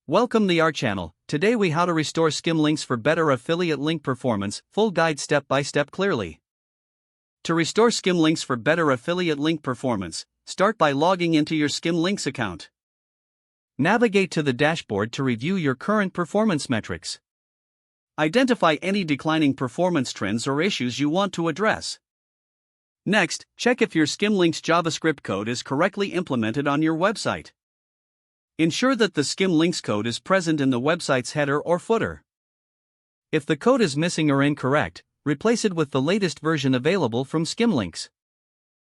Welcome to our channel. Today we how to restore Skimlinks for better affiliate link performance, full guide step by step clearly. To restore Skimlinks for better affiliate link performance, start by logging into your Skimlinks account. Navigate to the dashboard to review your current performance metrics. Identify any declining performance trends or issues you want to address. Next, check if your Skimlinks JavaScript code is correctly implemented on your website. Ensure that the Skimlinks code is present in the website's header or footer. If the code is missing or incorrect, replace it with the latest version available from Skimlinks.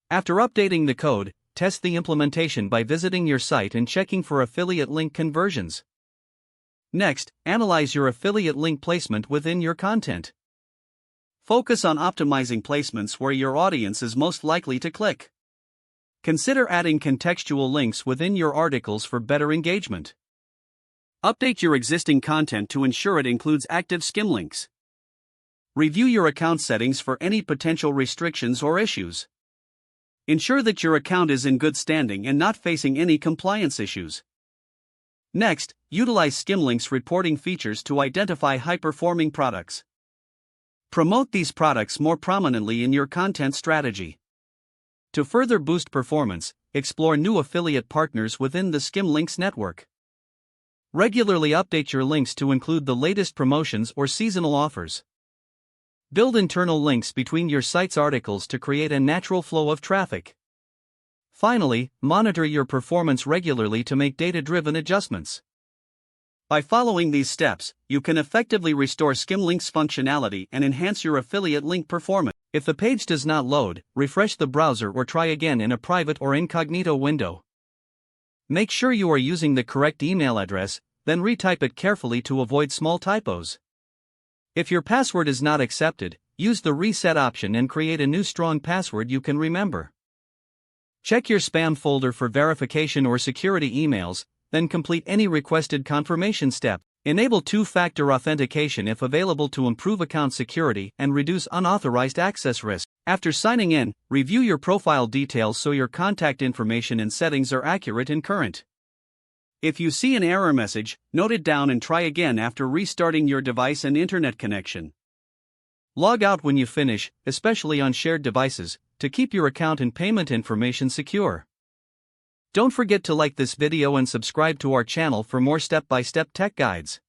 After updating the code, test the implementation by visiting your site and checking for affiliate link conversions. Next, analyze your affiliate link placement within your content. Focus on optimizing placements where your audience is most likely to click. Consider adding contextual links within your articles for better engagement. Update your existing content to ensure it includes active Skimlinks. Review your account settings for any potential restrictions or issues. Ensure that your account is in good standing and not facing any compliance issues. Next, utilize Skimlinks reporting features to identify high-performing products. Promote these products more prominently in your content strategy. To further boost performance, explore new affiliate partners within the Skimlinks network. Regularly update your links to include the latest promotions or seasonal offers. Build internal links between your site's articles to create a natural flow of traffic. Finally, monitor your performance regularly to make data-driven adjustments. By following these steps, you can effectively restore Skimlinks functionality and enhance your affiliate link performance. If the page does not load, refresh the browser or try again in a private or incognito window. Make sure you are using the correct email address, then retype it carefully to avoid small typos. If your password is not accepted, use the reset option and create a new strong password you can remember. Check your spam folder for verification or security emails, then complete any requested confirmation step. Enable two-factor authentication if available to improve account security and reduce unauthorized access risk. After signing in, review your profile details so your contact information and settings are accurate and current. If you see an error message, note it down and try again after restarting your device and internet connection. Log out when you finish, especially on shared devices, to keep your account and payment information secure. Don't forget to like this video and subscribe to our channel for more step-by-step tech guides.